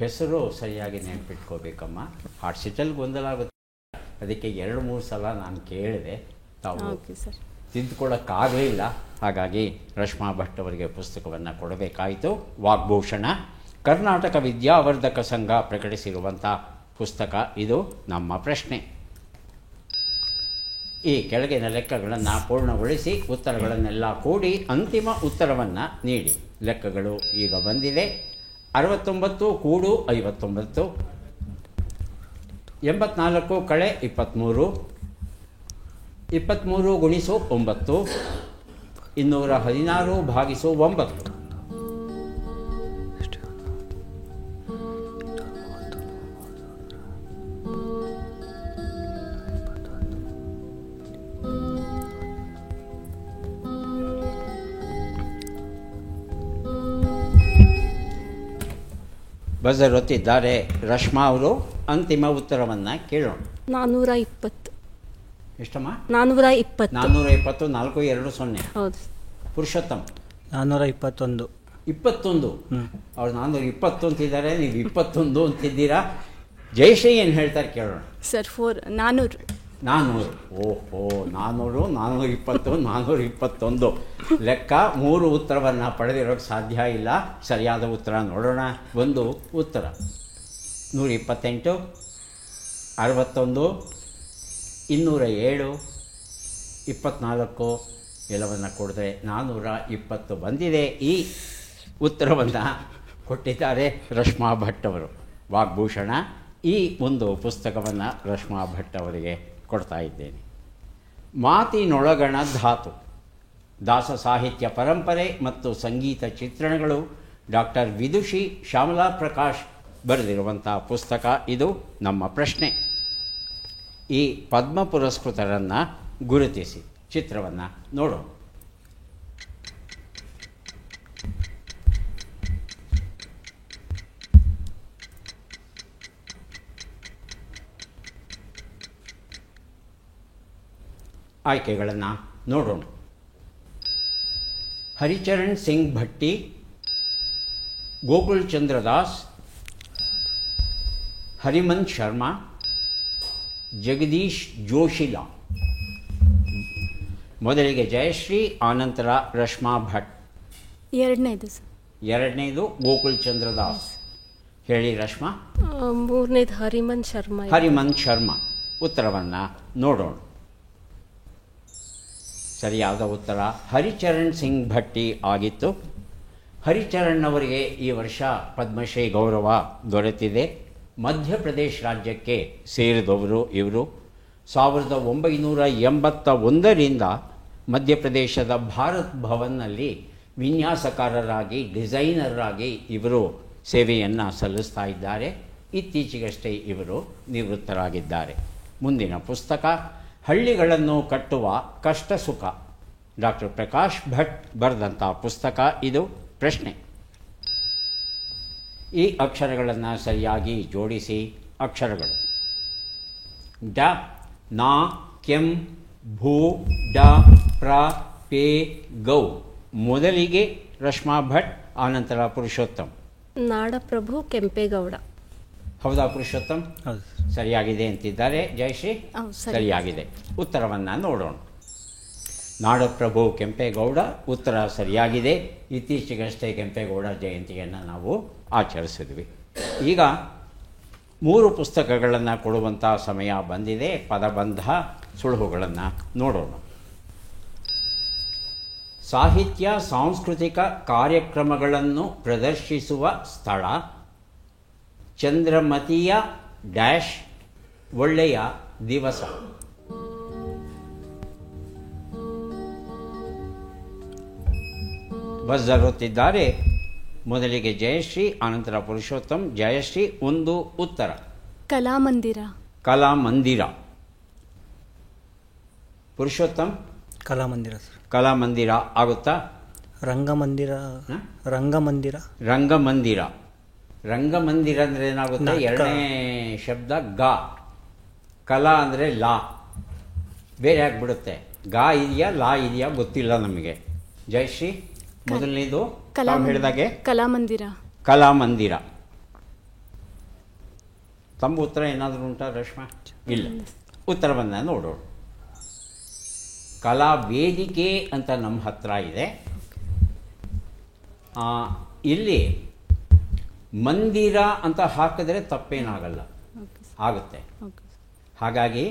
ಹೆಸರು ಸರಿಯಾಗಿ ನೆನಪಿಟ್ಕೋಬೇಕಮ್ಮ. ಹಾರ್ಟ್ ಶೀಟಲ್ಲಿ ಗೊಂದಲ ಆಗುತ್ತೆ, ಅದಕ್ಕೆ 2-3 ಸಲ ನಾನು ಕೇಳಿದೆ, ತಾವು ತಿದ್ದುಕೊಳ್ಳೋಕ್ಕಾಗಲಿಲ್ಲ. ಹಾಗಾಗಿ ರಶ್ಮಾ ಭಟ್ ಅವರಿಗೆ ಪುಸ್ತಕವನ್ನು ಕೊಡಬೇಕಾಯಿತು. ವಾಗ್ಭೂಷಣ ಕರ್ನಾಟಕ ವಿದ್ಯಾವರ್ಧಕ ಸಂಘ ಪ್ರಕಟಿಸಿರುವಂಥ ಪುಸ್ತಕ ಇದು. ನಮ್ಮ ಪ್ರಶ್ನೆ: ಈ ಕೆಳಗಿನ ಲೆಕ್ಕಗಳನ್ನು ಪೂರ್ಣಗೊಳಿಸಿ ಉತ್ತರಗಳನ್ನೆಲ್ಲ ಕೂಡಿ ಅಂತಿಮ ಉತ್ತರವನ್ನು ನೀಡಿ. ಲೆಕ್ಕಗಳು ಈಗ ಬಂದಿದೆ. 69 ಕೂಡು 59, 84 ಕಳೆ 23, 23 ಗುಣಿಸು 9, 216 ಭಾಗಿಸು 9. ಬಜರ್ ಒತ್ತಿದ್ದಾರೆ. ರಶ್ಮಾ ಅವರು ಅಂತಿಮ ಉತ್ತರವನ್ನು ಕೇಳೋಣ. 420. ಎಷ್ಟಮ್ಮ? 420. 420. 420. ಹೌದು. ಪುರುಷೋತ್ತಮ್ 421. 21. ಅವ್ರು 420 ಅಂತಿದ್ದಾರೆ, ನೀವು 21 ಅಂತಿದ್ದೀರಾ. ಜಯಶ್ರೀ ಏನು ಹೇಳ್ತಾರೆ ಕೇಳೋಣ. ಸರ್ 400. 400. ಓಹೋ, 400, 420, 421 ಲೆಕ್ಕ. 3 ಉತ್ತರವನ್ನು ಪಡೆದಿರೋಕ್ಕೆ ಸಾಧ್ಯ ಇಲ್ಲ. ಸರಿಯಾದ ಉತ್ತರ ನೋಡೋಣ. ಒಂದು ಉತ್ತರ 128, 61, 207, 24 ಎಲ್ಲವನ್ನು ಕೊಡಿದ್ರೆ 420 ಬಂದಿದೆ. ಈ ಉತ್ತರವನ್ನು ಕೊಟ್ಟಿದ್ದಾರೆ ರಶ್ಮಾ ಭಟ್ ಅವರು. ವಾಗ್ಭೂಷಣ ಈ ಒಂದು ಪುಸ್ತಕವನ್ನು ರಶ್ಮಾ ಭಟ್ ಅವರಿಗೆ ಕೊಡ್ತಾ ಇದ್ದೇನೆ. ಮಾತಿನೊಳಗಣ ಧಾತು, ದಾಸ ಸಾಹಿತ್ಯ ಪರಂಪರೆ ಮತ್ತು ಸಂಗೀತ ಚಿತ್ರಣಗಳು, ಡಾಕ್ಟರ್ ವಿದುಷಿ ಶ್ಯಾಮಲಾ ಪ್ರಕಾಶ್ ಬರೆದಿರುವಂಥ ಪುಸ್ತಕ ಇದು. ನಮ್ಮ ಪ್ರಶ್ನೆ, ಈ ಪದ್ಮ ಪುರಸ್ಕೃತರನ್ನು ಗುರುತಿಸಿ. ಚಿತ್ರವನ್ನು ನೋಡೋಣ. ಆಯ್ಕೆಗಳನ್ನು ನೋಡೋಣ. ಹರಿಚರಣ್ ಸಿಂಗ್ ಭಟ್ಟಿ, ಗೋಕುಲ್ ಚಂದ್ರ ದಾಸ್, ಹರಿಮನ್ ಶರ್ಮಾ, ಜಗದೀಶ್ ಜೋಶಿಲಾ. ಮೊದಲಿಗೆ ಜಯಶ್ರೀ, ಆನಂತರ ರಶ್ಮಾ ಭಟ್. ಎರಡನೇದು ಸರ್. ಎರಡನೇದು ಗೋಕುಲ್ ಚಂದ್ರ ದಾಸ್. ಹೇಳಿ ರಶ್ಮಾ. ಮೂರನೇದು ಹರಿಮನ್ ಶರ್ಮಾ. ಹರಿಮನ್ ಶರ್ಮಾ. ಉತ್ತರವನ್ನು ನೋಡೋಣ. ಸರಿಯಾದ ಉತ್ತರ ಹರಿಚರಣ್ ಸಿಂಗ್ ಭಟ್ಟಿ ಆಗಿತ್ತು. ಹರಿಚರಣ್ ಅವರಿಗೆ ಈ ವರ್ಷ ಪದ್ಮಶ್ರೀ ಗೌರವ ದೊರೆತಿದೆ. ಮಧ್ಯಪ್ರದೇಶ ರಾಜ್ಯಕ್ಕೆ ಸೇರಿದವರು ಇವರು. 1981ರಿಂದ ಮಧ್ಯಪ್ರದೇಶದ ಭಾರತ್ ಭವನ್ನಲ್ಲಿ ವಿನ್ಯಾಸಕಾರರಾಗಿ, ಡಿಸೈನರಾಗಿ ಇವರು ಸೇವೆಯನ್ನು ಸಲ್ಲಿಸ್ತಾ ಇದ್ದಾರೆ. ಇತ್ತೀಚೆಗಷ್ಟೇ ಇವರು ನಿವೃತ್ತರಾಗಿದ್ದಾರೆ. ಮುಂದಿನ ಪುಸ್ತಕ ಹಳ್ಳಿಗಳನ್ನು ಕಟ್ಟುವ ಕಷ್ಟ ಸುಖ, ಡಾಕ್ಟರ್ ಪ್ರಕಾಶ್ ಭಟ್ ಬರೆದಂಥ ಪುಸ್ತಕ ಇದು. ಪ್ರಶ್ನೆ, ಈ ಅಕ್ಷರಗಳನ್ನು ಸರಿಯಾಗಿ ಜೋಡಿಸಿ. ಅಕ್ಷರಗಳು ಡ, ನ, ಕೆಂ, ಭೂ, ಡ, ಪ್ರ, ಪೇ, ಗೌ. ಮೊದಲಿಗೆ ರಶ್ಮಾ ಭಟ್, ಆನಂತರ ಪುರುಷೋತ್ತಮ್. ನಾಡಪ್ರಭು ಕೆಂಪೇಗೌಡ. ಹೌದಾ ಪುರುಷೋತ್ತಮ್? ಹೌದು. ಸರಿಯಾಗಿದೆ ಅಂತಿದ್ದಾರೆ. ಜಯಶ್ರೀ? ಹೌದು, ಸರಿ. ಸರಿಯಾಗಿದೆ. ಉತ್ತರವನ್ನು ನೋಡೋಣ. ನಾಡಪ್ರಭು ಕೆಂಪೇಗೌಡ ಉತ್ತರ ಸರಿಯಾಗಿದೆ. ಇತ್ತೀಚೆಗಷ್ಟೇ ಕೆಂಪೇಗೌಡ ಜಯಂತಿಯನ್ನು ನಾವು ಆಚರಿಸಿದ್ವಿ. ಈಗ 3 ಪುಸ್ತಕಗಳನ್ನು ಕೊಡುವಂಥ ಸಮಯ ಬಂದಿದೆ. ಪದಬಂಧ ಸುಳುಹುಗಳನ್ನು ನೋಡೋಣ. ಸಾಹಿತ್ಯ ಸಾಂಸ್ಕೃತಿಕ ಕಾರ್ಯಕ್ರಮಗಳನ್ನು ಪ್ರದರ್ಶಿಸುವ ಸ್ಥಳ, ಚಂದ್ರಮತಿಯ ಡ್ಯಾಶ್ ಒಳ್ಳೆಯ ದಿವಸ. ಬಜರುತ್ತಿದ್ದಾರೆ. ಮೊದಲಿಗೆ ಜಯಶ್ರೀ, ಆನಂತರ ಪುರುಷೋತ್ತಮ್. ಜಯಶ್ರೀ ಒಂದು ಉತ್ತರ. ಕಲಾಮಂದಿರ. ಕಲಾಮಂದಿರ. ಪುರುಷೋತ್ತಮ್? ಕಲಾಮಂದಿರ ಸರ್. ಕಲಾಮಂದಿರ ಆಗುತ್ತಾ? ರಂಗಮಂದಿರ. ರಂಗಮಂದಿರ. ರಂಗಮಂದಿರ. ರಂಗಮಂದಿರ ಅಂದರೆ ಏನಾಗುತ್ತೆ? ಎರಡನೇ ಶಬ್ದ ಗ. ಕಲಾ ಅಂದರೆ ಲಾ. ಬೇರೆ ಆಗಿಬಿಡುತ್ತೆ. ಗಾ ಇದೆಯಾ ಲಾ ಇದೆಯಾ ಗೊತ್ತಿಲ್ಲ ನಮಗೆ. ಜಯಶ್ರೀ ಮೊದಲನೇದು ಹೇಳಿದಾಗೆ ಕಲಾಮಂದಿರ. ಕಲಾಮಂದಿರ. ತಮ್ಮ ಉತ್ತರ ಏನಾದರೂ ಉಂಟಾ ರಶ್ಮಾ? ಇಲ್ಲ. ಉತ್ತರವನ್ನು ನೋಡೋಣ. ಕಲಾ ವೇದಿಕೆ ಅಂತ ನಮ್ಮ ಹತ್ರ ಇದೆ. ಇಲ್ಲಿ ಮಂದಿರ ಅಂತ ಹಾಕಿದ್ರೆ ತಪ್ಪೇನಾಗಲ್ಲ, ಆಗುತ್ತೆ. ಹಾಗಾಗಿ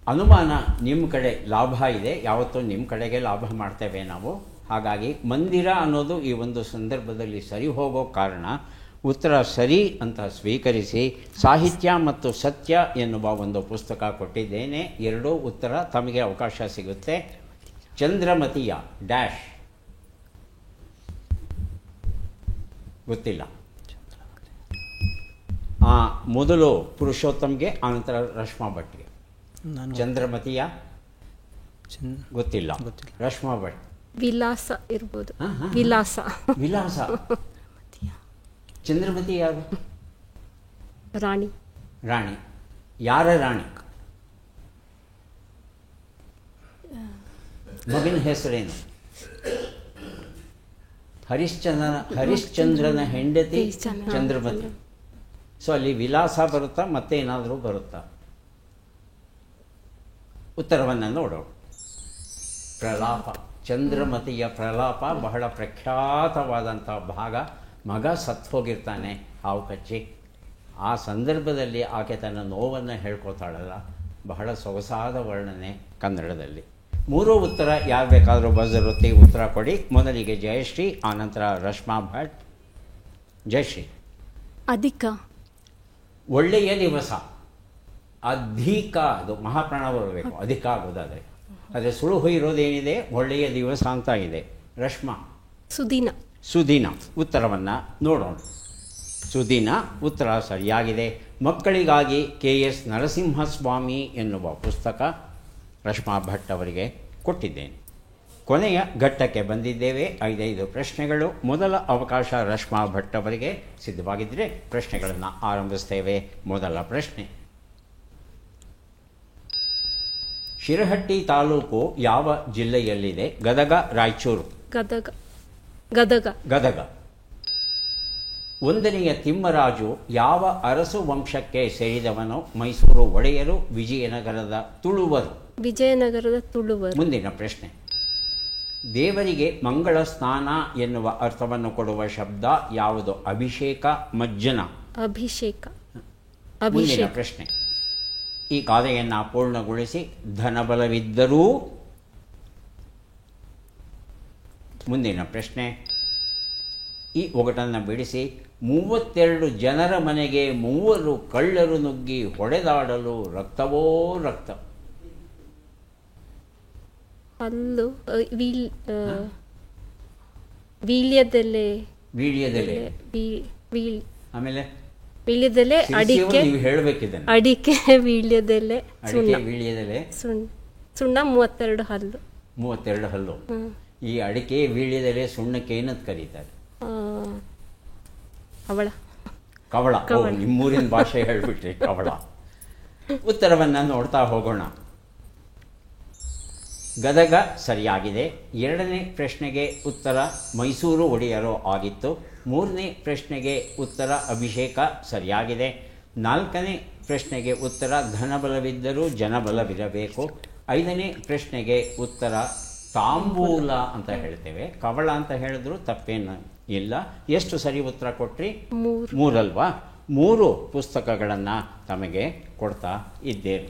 ಅನುಮಾನ ನಿಮ್ಮ ಕಡೆ ಲಾಭ ಇದೆ. ಯಾವತ್ತೂ ನಿಮ್ಮ ಕಡೆಗೆ ಲಾಭ ಮಾಡ್ತೇವೆ ನಾವು. ಹಾಗಾಗಿ ಮಂದಿರ ಅನ್ನೋದು ಈ ಒಂದು ಸಂದರ್ಭದಲ್ಲಿ ಸರಿ ಹೋಗೋ ಕಾರಣ ಉತ್ತರ ಸರಿ ಅಂತ ಸ್ವೀಕರಿಸಿ ಸಾಹಿತ್ಯ ಮತ್ತು ಸತ್ಯ ಎನ್ನುವ ಒಂದು ಪುಸ್ತಕ ಕೊಟ್ಟಿದ್ದೇನೆ. 2 ಉತ್ತರ ತಮಗೆ ಅವಕಾಶ ಸಿಗುತ್ತೆ. ಚಂದ್ರಮತಿಯ ಡ್ಯಾಶ್ ಗೊತ್ತಿಲ್ಲ. ಮೊದಲು ಪುರುಷೋತ್ತಮ್ಗೆ, ಆನಂತರ ರಶ್ಮಾ ಭಟ್ಗೆ. ಚಂದ್ರಮತಿಯ ಗೊತ್ತಿಲ್ಲ. ರಶ್ಮಾ ಭಟ್ ವಿಲಾಸ ಇರ್ಬೋದು. ವಿಲಾಸ. ವಿಲಾಸ. ಚಂದ್ರಮತಿ ಯಾರು? ರಾಣಿ. ರಾಣಿ. ಯಾರ ರಾಣಿ? ಮಗನ ಹೆಸರೇನು? ಹರಿಶ್ಚಂದ್ರನ ಹೆಂಡತಿ ಚಂದ್ರಮತಿ. ಸೊ ಅಲ್ಲಿ ವಿಲಾಸ ಬರುತ್ತಾ ಮತ್ತೇನಾದರೂ ಬರುತ್ತಾ? ಉತ್ತರವನ್ನು ನೋಡೋಣ. ಪ್ರಲಾಪ. ಚಂದ್ರಮತಿಯ ಪ್ರಲಾಪ ಬಹಳ ಪ್ರಖ್ಯಾತವಾದಂಥ ಭಾಗ. ಮಗ ಸತ್ತು ಹೋಗಿರ್ತಾನೆ ಹಾವು ಕಚ್ಚಿ. ಆ ಸಂದರ್ಭದಲ್ಲಿ ಆಕೆ ತನ್ನ ನೋವನ್ನು ಹೇಳ್ಕೊತಾಳಲ್ಲ, ಬಹಳ ಸೊಗಸಾದ ವರ್ಣನೆ ಕನ್ನಡದಲ್ಲಿ. ಮೂರೂ ಉತ್ತರ ಯಾರು ಬೇಕಾದರೂ ಬಜರುತ್ತಿ ಉತ್ತರ ಕೊಡಿ. ಮೊದಲಿಗೆ ಜಯಶ್ರೀ, ಆನಂತರ ರಶ್ಮಾ ಭಟ್. ಜಯಶ್ರೀ. ಅಧಿಕ. ಒಳ್ಳೆಯ ದಿವಸ. ಅಧಿಕ, ಅದು ಮಹಾಪ್ರಾಣ ಬರಬೇಕು ಅಧಿಕ ಆಗೋದಾದರೆ. ಆದರೆ ಸುಳುಹು ಇರೋದೇನಿದೆ, ಒಳ್ಳೆಯ ದಿವಸ ಅಂತ ಇದೆ. ರಶ್ಮಾ. ಸುದಿನ. ಸುದಿನ. ಉತ್ತರವನ್ನು ನೋಡೋಣ. ಸುದಿನ ಉತ್ತರ ಸರಿಯಾಗಿದೆ. ಮಕ್ಕಳಿಗಾಗಿ KS ನರಸಿಂಹಸ್ವಾಮಿ ಎನ್ನುವ ಪುಸ್ತಕ ರಶ್ಮಾ ಭಟ್ ಅವರಿಗೆ ಕೊಟ್ಟಿದ್ದೇನೆ. ಕೊನೆಯ ಘಟ್ಟಕ್ಕೆ ಬಂದಿದ್ದೇವೆ. 5 ಪ್ರಶ್ನೆಗಳು. ಮೊದಲ ಅವಕಾಶ ರಶ್ಮಾ ಭಟ್ ಅವರಿಗೆ. ಸಿದ್ಧವಾಗಿದ್ದರೆ ಪ್ರಶ್ನೆಗಳನ್ನು ಆರಂಭಿಸ್ತೇವೆ. ಮೊದಲ ಪ್ರಶ್ನೆ. ಶಿರಹಟ್ಟಿ ತಾಲೂಕು ಯಾವ ಜಿಲ್ಲೆಯಲ್ಲಿದೆ? ಗದಗ, ರಾಯಚೂರು? ಗದಗ. ಗದಗ. ಗದಗ. ಒಂದನೆಯ ತಿಮ್ಮರಾಜು ಯಾವ ಅರಸು ವಂಶಕ್ಕೆ ಸೇರಿದವನು? ಮೈಸೂರು ಒಡೆಯರು, ವಿಜಯನಗರದ ತುಳುವರು? ವಿಜಯನಗರದ ತುಳುವರು. ಮುಂದಿನ ಪ್ರಶ್ನೆ. ದೇವರಿಗೆ ಮಂಗಳ ಸ್ನಾನ ಎನ್ನುವ ಅರ್ಥವನ್ನು ಕೊಡುವ ಶಬ್ದ ಯಾವುದು? ಅಭಿಷೇಕ, ಮಜ್ಜನ? ಅಭಿಷೇಕ. ಮುಂದಿನ ಅಭಿಷೇಕ. ಪ್ರಶ್ನೆ. ಈ ಗಾದೆಯನ್ನು ಪೂರ್ಣಗೊಳಿಸಿ. ಧನಬಲವಿದ್ದರೂ. ಮುಂದಿನ ಪ್ರಶ್ನೆ. ಈ ಒಗಟನ್ನು ಬಿಡಿಸಿ. 32 ಜನರ ಮನೆಗೆ 3 ಕಳ್ಳರು ನುಗ್ಗಿ ಹೊಡೆದಾಡಲು ರಕ್ತವೋ ರಕ್ತ. ಹಲ್ಲು. ವೀಳ್ಯದೆಲೆ. ವೀಳ್ಯದೆಲೆ. ಆಮೇಲೆ ವೀಳ್ಯದೆಲೆ, ಅಡಿಕೆ. ನೀವು ಹೇಳಬೇಕಿದ್ದನ್ನು. ಅಡಿಕೆ, ವೀಳ್ಯದೆಲೆ, ಅಡಿಕೆ, ವೀಳ್ಯದೆಲೆ, ಸುಣ್ಣ. 32 ಹಲ್ಲು. 32 ಹಲ್ಲು. ಈ ಅಡಿಕೆ, ವೀಳ್ಯದೆಲೆ, ಸುಣ್ಣಕ್ಕೆ ಏನಂತ ಕರೀತಾರೆ? ಕವಳ. ಕವಳ. ನಿಮ್ಮೂರಿನ ಭಾಷೆ ಹೇಳ್ಬಿಟ್ರಿ, ಕವಳ. ಉತ್ತರವನ್ನು ನೋಡ್ತಾ ಹೋಗೋಣ. ಗದಗ ಸರಿಯಾಗಿದೆ. 2ನೇ ಪ್ರಶ್ನೆಗೆ ಉತ್ತರ ಮೈಸೂರು ಒಡೆಯರು ಆಗಿತ್ತು. 3ನೇ ಪ್ರಶ್ನೆಗೆ ಉತ್ತರ ಅಭಿಷೇಕ ಸರಿಯಾಗಿದೆ. 4ನೇ ಪ್ರಶ್ನೆಗೆ ಉತ್ತರ ಧನಬಲವಿದ್ದರೂ ಜನಬಲವಿರಬೇಕು. 5ನೇ ಪ್ರಶ್ನೆಗೆ ಉತ್ತರ ತಾಂಬೂಲ ಅಂತ ಹೇಳ್ತೇವೆ. ಕವಳ ಅಂತ ಹೇಳಿದ್ರು ತಪ್ಪೇನು ಇಲ್ಲ. ಎಷ್ಟು ಸರಿ ಉತ್ತರ ಕೊಟ್ರಿ? 3 ಅಲ್ವಾ? 3 ಪುಸ್ತಕಗಳನ್ನು ತಮಗೆ ಕೊಡ್ತಾ ಇದ್ದೇವೆ.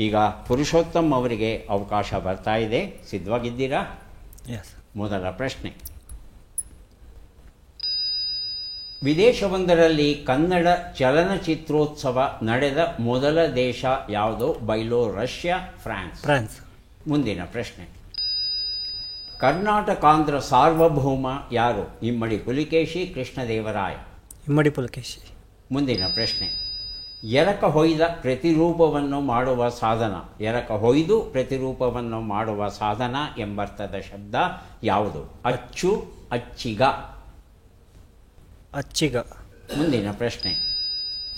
ಈಗ ಪುರುಷೋತ್ತಮ್ ಅವರಿಗೆ ಅವಕಾಶ ಬರ್ತಾ ಇದೆ. ಸಿದ್ಧವಾಗಿದ್ದೀರಾ? ಎಸ್. ಮೊದಲ ಪ್ರಶ್ನೆ. ವಿದೇಶವೊಂದರಲ್ಲಿ ಕನ್ನಡ ಚಲನಚಿತ್ರೋತ್ಸವ ನಡೆದ ಮೊದಲ ದೇಶ ಯಾವುದು? ಬೈಲೋ, ರಷ್ಯಾ, ಫ್ರಾನ್ಸ್? ಫ್ರಾನ್ಸ್. ಮುಂದಿನ ಪ್ರಶ್ನೆ. ಕರ್ನಾಟಕಾಂಧ್ರ ಸಾರ್ವಭೌಮ ಯಾರು? ಇಮ್ಮಡಿ ಪುಲಿಕೇಶಿ, ಕೃಷ್ಣದೇವರಾಯ? ಇಮ್ಮಡಿ ಪುಲಕೇಶಿ. ಮುಂದಿನ ಪ್ರಶ್ನೆ. ಎರಕ ಹೊಯ್ದ ಪ್ರತಿರೂಪವನ್ನು ಮಾಡುವ ಸಾಧನ. ಎರಕ ಹೊಯ್ದು ಪ್ರತಿರೂಪವನ್ನು ಮಾಡುವ ಸಾಧನ ಎಂಬರ್ಥದ ಶಬ್ದ ಯಾವುದು? ಅಚ್ಚು, ಅಚ್ಚಿಗ? ಅಚ್ಚಿಗ. ಮುಂದಿನ ಪ್ರಶ್ನೆ.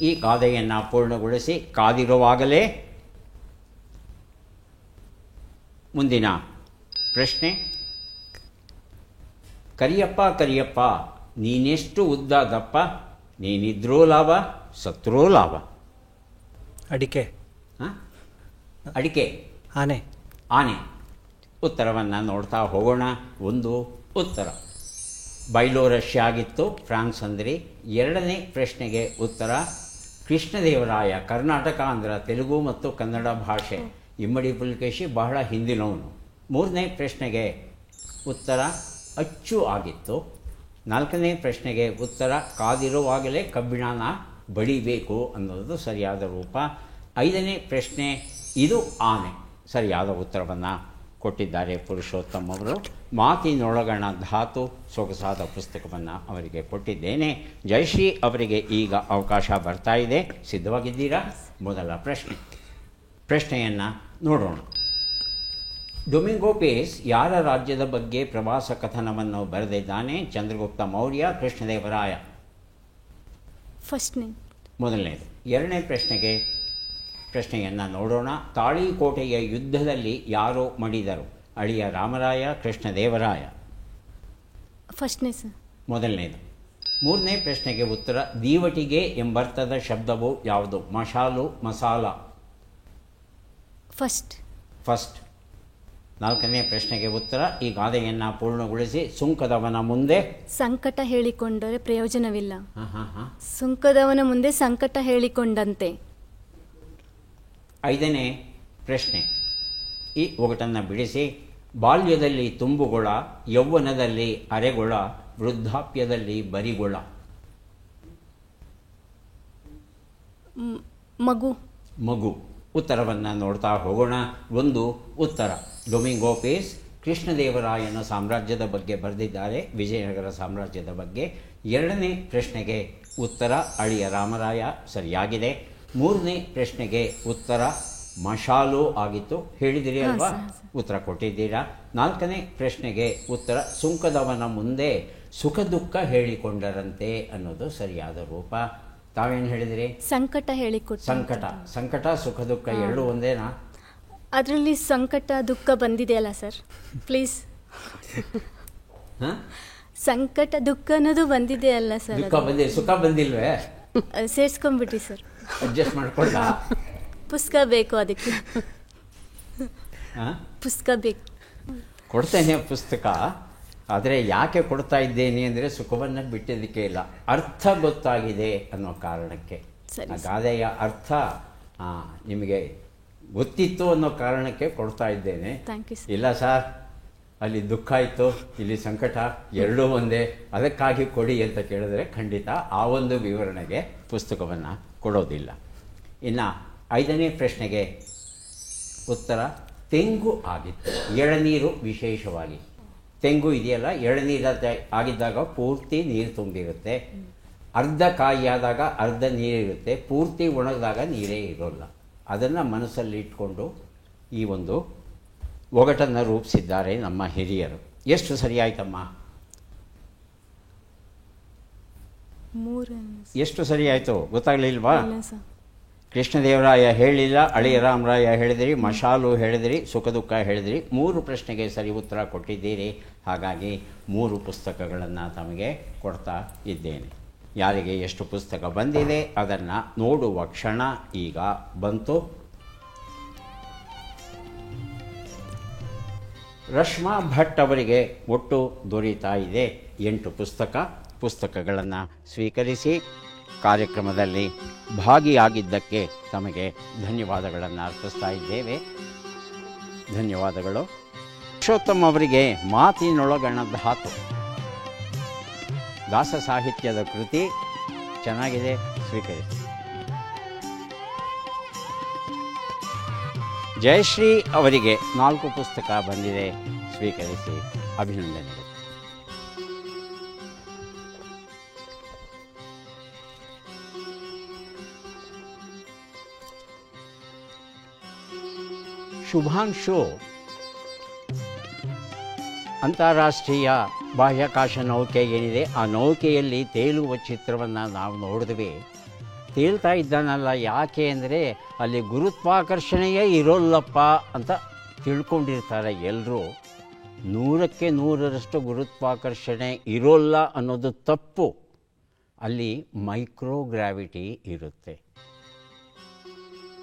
ಈ ಗಾದೆಯನ್ನು ಪೂರ್ಣಗೊಳಿಸಿ. ಕಾದಿರುವಾಗಲೇ. ಮುಂದಿನ ಪ್ರಶ್ನೆ. ಕರಿಯಪ್ಪ ಕರಿಯಪ್ಪ ನೀನೆಷ್ಟು ಉದ್ದ ದಪ್ಪ, ನೀನಿದ್ರೂ ಲಾಭ ಸತ್ರೂ ಲಾಭ? ಅಡಿಕೆ. ಅಡಿಕೆ. ಆನೆ. ಆನೆ. ಉತ್ತರವನ್ನು ನೋಡ್ತಾ ಹೋಗೋಣ. 1 ಉತ್ತರ. ಬೈಲೋ ರಷ್ಯಾ ಆಗಿತ್ತು, ಫ್ರಾನ್ಸ್ ಅಂದ್ರಿ. 2ನೇ ಪ್ರಶ್ನೆಗೆ ಉತ್ತರ ಕೃಷ್ಣದೇವರಾಯ, ಕರ್ನಾಟಕ, ಆಂಧ್ರ, ತೆಲುಗು ಮತ್ತು ಕನ್ನಡ ಭಾಷೆ. ಇಮ್ಮಡಿ ಪುಲಿಕೇಶಿ ಬಹಳ ಹಿಂದಿನವನು. 3ನೇ ಪ್ರಶ್ನೆಗೆ ಉತ್ತರ ಅಚ್ಚು ಆಗಿತ್ತು. 4ನೇ ಪ್ರಶ್ನೆಗೆ ಉತ್ತರ ಕಾದಿರುವಾಗಲೇ ಕಬ್ಬಿಣನ ಬಡಿಬೇಕು ಅನ್ನೋದು ಸರಿಯಾದ ರೂಪ. 5ನೇ ಪ್ರಶ್ನೆ ಇದು ಆನೆ. ಸರಿಯಾದ ಉತ್ತರವನ್ನು ಕೊಟ್ಟಿದ್ದಾರೆ ಪುರುಷೋತ್ತಮ್ ಅವರು. ಮಾತಿನೊಳಗಣ ಧಾತು ಸೊಗಸಾದ ಪುಸ್ತಕವನ್ನು ಅವರಿಗೆ ಕೊಟ್ಟಿದ್ದೇನೆ. ಜಯಶ್ರೀ ಅವರಿಗೆ ಈಗ ಅವಕಾಶ ಬರ್ತಾ ಇದೆ. ಸಿದ್ಧವಾಗಿದ್ದೀರಾ? ಮೊದಲ ಪ್ರಶ್ನೆಯನ್ನು ನೋಡೋಣ. ಡೊಮಿಂಗೋ ಪೇಸ್ ಯಾರ ರಾಜ್ಯದ ಬಗ್ಗೆ ಪ್ರವಾಸ ಕಥನವನ್ನು ಬರೆದಿದ್ದಾನೆ? ಚಂದ್ರಗುಪ್ತ ಮೌರ್ಯ, ಕೃಷ್ಣದೇವರಾಯ? ಫಸ್ಟ್ನೇ. ಮೊದಲನೇದು. ಎರಡನೇ ಪ್ರಶ್ನೆಯನ್ನು ನೋಡೋಣ. ತಾಳಿಕೋಟೆಯ ಯುದ್ಧದಲ್ಲಿ ಯಾರು ಮಡಿದರು? ಅಳಿಯ ರಾಮರಾಯ, ಕೃಷ್ಣದೇವರಾಯ? ಫಸ್ಟ್ನೇ ಸರ್. ಮೊದಲನೇದು. ಮೂರನೇ ಪ್ರಶ್ನೆಗೆ ಉತ್ತರ. ದೀವಟಿಗೆ ಎಂಬರ್ಥದ ಶಬ್ದವು ಯಾವುದು? ಮಶಾಲು, ಮಸಾಲ? ಫಸ್ಟ್. ನಾಲ್ಕನೇ ಪ್ರಶ್ನೆಗೆ ಉತ್ತರ. ಈ ಗಾದೆಯನ್ನು ಪೂರ್ಣಗೊಳಿಸಿ. ಸುಂಕದವನ ಮುಂದೆ ಸಂಕಟ ಹೇಳಿಕೊಂಡರೆ ಪ್ರಯೋಜನವಿಲ್ಲ, ಸುಂಕದವನ ಮುಂದೆ ಸಂಕಟ ಹೇಳಿಕೊಂಡಂತೆ. ಐದನೇ ಪ್ರಶ್ನೆ. ಈ ಒಗಟನ್ನು ಬಿಡಿಸಿ. ಬಾಲ್ಯದಲ್ಲಿ ತುಂಬುಗೊಳ, ಯೌವನದಲ್ಲಿ ಅರೆಗೊಳ, ವೃದ್ಧಾಪ್ಯದಲ್ಲಿ ಬರಿಗೊಳ? ಮಗು. ಉತ್ತರವನ್ನು ನೋಡ್ತಾ ಹೋಗೋಣ. ಒಂದು ಉತ್ತರ. ಡೊಮಿಂಗೋ ಪೇಸ್ ಕೃಷ್ಣದೇವರಾಯನ ಸಾಮ್ರಾಜ್ಯದ ಬಗ್ಗೆ ಬರೆದಿದ್ದಾರೆ, ವಿಜಯನಗರ ಸಾಮ್ರಾಜ್ಯದ ಬಗ್ಗೆ. ಎರಡನೇ ಪ್ರಶ್ನೆಗೆ ಉತ್ತರ ಅಳಿಯ ರಾಮರಾಯ ಸರಿಯಾಗಿದೆ. ಮೂರನೇ ಪ್ರಶ್ನೆಗೆ ಉತ್ತರ ಮಶಾಲು ಆಗಿತ್ತು, ಹೇಳಿದಿರಿ ಅಲ್ವಾ? ಉತ್ತರ ಕೊಟ್ಟಿದ್ದೀರಾ. ನಾಲ್ಕನೇ ಪ್ರಶ್ನೆಗೆ ಉತ್ತರ ಸುಂಕದವನ ಮುಂದೆ ಸುಖ ದುಃಖ ಹೇಳಿಕೊಂಡರಂತೆ ಅನ್ನೋದು ಸರಿಯಾದ ರೂಪ. ತಾವೇನು ಹೇಳಿದಿರಿ? ಸಂಕಟ ಹೇಳಿಕೊಟ್ಟು. ಸಂಕಟ ಸುಖ ದುಃಖ ಎರಡು ಒಂದೇನಾ? ಅದರಲ್ಲಿ ಸಂಕಟ ದುಃಖ ಬಂದಿದೆಯಲ್ಲ ಸರ್, ಪ್ಲೀಸ್. ಸಂಕಟ ದುಃಖ ಅನ್ನೋದು ಬಂದಿದೆಯಲ್ಲ ಸರ್. ದುಃಖ ಬಂದಿದೆ, ಸುಖ ಬಂದಿಲ್ವೇ? ಸೇರಿಸ್ಕೊಂಡ್ಬಿಟ್ರಿ ಸರ್. ಅಡ್ಜಸ್ಟ್ ಮಾಡ್ಕೊಳ್ಳ. ಪುಸ್ತಕ ಬೇಕು ಅದಕ್ಕೆ. ಪುಸ್ತಕ ಬೇಕು. ಕೊಡ್ತೇನೆ ಪುಸ್ತಕ. ಆದರೆ ಯಾಕೆ ಕೊಡ್ತಾ ಇದ್ದೇನೆ ಅಂದರೆ ಸುಖವನ್ನು ಬಿಟ್ಟಿದ್ದಕ್ಕೆ ಇಲ್ಲ, ಅರ್ಥ ಗೊತ್ತಾಗಿದೆ ಅನ್ನೋ ಕಾರಣಕ್ಕೆ. ಗಾದೆಯ ಅರ್ಥ ನಿಮಗೆ ಗೊತ್ತಿತ್ತು ಅನ್ನೋ ಕಾರಣಕ್ಕೆ ಕೊಡ್ತಾ ಇದ್ದೇನೆ. ಇಲ್ಲ ಸರ್, ಅಲ್ಲಿ ದುಃಖ ಇತ್ತು, ಇಲ್ಲಿ ಸಂಕಟ, ಎರಡೂ ಒಂದೇ, ಅದಕ್ಕಾಗಿ ಕೊಡಿ ಅಂತ ಕೇಳಿದ್ರೆ ಖಂಡಿತ ಆ ಒಂದು ವಿವರಣೆಗೆ ಪುಸ್ತಕವನ್ನು ಕೊಡೋದಿಲ್ಲ. ಇನ್ನು ಐದನೇ ಪ್ರಶ್ನೆಗೆ ಉತ್ತರ ತೆಂಗು ಆಗಿತ್ತು, ಎಳನೀರು ವಿಶೇಷವಾಗಿ. ತೆಂಗು ಇದೆಯಲ್ಲ, ಎಳನೀರು ಆಗಿದ್ದಾಗ ಪೂರ್ತಿ ನೀರು ತುಂಬಿರುತ್ತೆ, ಅರ್ಧ ಕಾಯಿಯಾದಾಗ ಅರ್ಧ ನೀರಿರುತ್ತೆ, ಪೂರ್ತಿ ಒಣಗಿದಾಗ ನೀರೇ ಇರೋಲ್ಲ. ಅದನ್ನು ಮನಸ್ಸಲ್ಲಿ ಇಟ್ಕೊಂಡು ಈ ಒಂದು ಒಗಟನ್ನು ರೂಪಿಸಿದ್ದಾರೆ ನಮ್ಮ ಹಿರಿಯರು. ಎಷ್ಟು ಸರಿಯಾಯ್ತಮ್ಮ? ಎಷ್ಟು ಸರಿಯಾಯಿತು ಗೊತ್ತಾಗಲಿಲ್ವಾ? ಕೃಷ್ಣದೇವರಾಯ ಹೇಳಿಲ್ಲ, ಅಳಿಯ ರಾಮರಾಯ ಹೇಳಿದಿರಿ, ಮಶಾಲು ಹೇಳಿದಿರಿ, ಸುಖ ದುಃಖ ಹೇಳಿದಿರಿ. 3 ಪ್ರಶ್ನೆಗೆ ಸರಿ ಉತ್ತರ ಕೊಟ್ಟಿದ್ದೀರಿ. ಹಾಗಾಗಿ 3 ಪುಸ್ತಕಗಳನ್ನು ತಮಗೆ ಕೊಡ್ತಾ ಇದ್ದೇನೆ. ಯಾರಿಗೆ ಎಷ್ಟು ಪುಸ್ತಕ ಬಂದಿದೆ ಅದನ್ನು ನೋಡುವ ಕ್ಷಣ ಈಗ ಬಂತು. ರಶ್ಮಾ ಭಟ್ ಅವರಿಗೆ ಒಟ್ಟು ದೊರೀತಾ ಇದೆ 8 ಪುಸ್ತಕಗಳನ್ನು ಸ್ವೀಕರಿಸಿ ಕಾರ್ಯಕ್ರಮದಲ್ಲಿ ಭಾಗಿಯಾಗಿದ್ದಕ್ಕೆ ತಮಗೆ ಧನ್ಯವಾದಗಳನ್ನು ಅರ್ಪಿಸ್ತಾ ಇದ್ದೇವೆ. ಧನ್ಯವಾದಗಳು. ಪುರುಷೋತ್ತಮ್ ಅವರಿಗೆ ಮಾತಿನೊಳಗಣ ಧಾತು, ದಾಸ ಸಾಹಿತ್ಯದ ಕೃತಿ ಚೆನ್ನಾಗಿದೆ, ಸ್ವೀಕರಿಸಿ. ಜಯಶ್ರೀ ಅವರಿಗೆ 4 ಪುಸ್ತಕ ಬಂದಿದೆ, ಸ್ವೀಕರಿಸಿ. ಅಭಿನಂದನೆಗಳು. ಶುಭಾಂಶು ಅಂತಾರಾಷ್ಟ್ರೀಯ ಬಾಹ್ಯಾಕಾಶ ನೌಕೆ ಏನಿದೆ, ಆ ನೌಕೆಯಲ್ಲಿ ತೇಲುವ ಚಿತ್ರವನ್ನು ನಾವು ನೋಡಿದ್ವಿ. ತೇಲ್ತಾ ಇದ್ದಾನಲ್ಲ, ಯಾಕೆ ಅಂದರೆ ಅಲ್ಲಿ ಗುರುತ್ವಾಕರ್ಷಣೆಯೇ ಇರೋಲ್ಲಪ್ಪ ಅಂತ ತಿಳ್ಕೊಂಡಿರ್ತಾರೆ ಎಲ್ಲರೂ. 100ಕ್ಕೆ 100ರಷ್ಟು ಗುರುತ್ವಾಕರ್ಷಣೆ ಇರೋಲ್ಲ ಅನ್ನೋದು ತಪ್ಪು. ಅಲ್ಲಿ ಮೈಕ್ರೋಗ್ರಾವಿಟಿ ಇರುತ್ತೆ.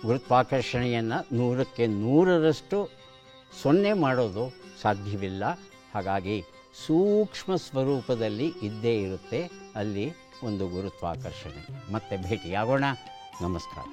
ಗುರುತ್ವಾಕರ್ಷಣೆಯನ್ನು 100ಕ್ಕೆ 100ರಷ್ಟು 0 ಮಾಡೋದು ಸಾಧ್ಯವಿಲ್ಲ. ಹಾಗಾಗಿ ಸೂಕ್ಷ್ಮ ಸ್ವರೂಪದಲ್ಲಿ ಇದ್ದೇ ಇರುತ್ತೆ ಅಲ್ಲಿ ಒಂದು ಗುರುತ್ವಾಕರ್ಷಣೆ. ಮತ್ತೆ ಭೇಟಿಯಾಗೋಣ. ನಮಸ್ಕಾರ.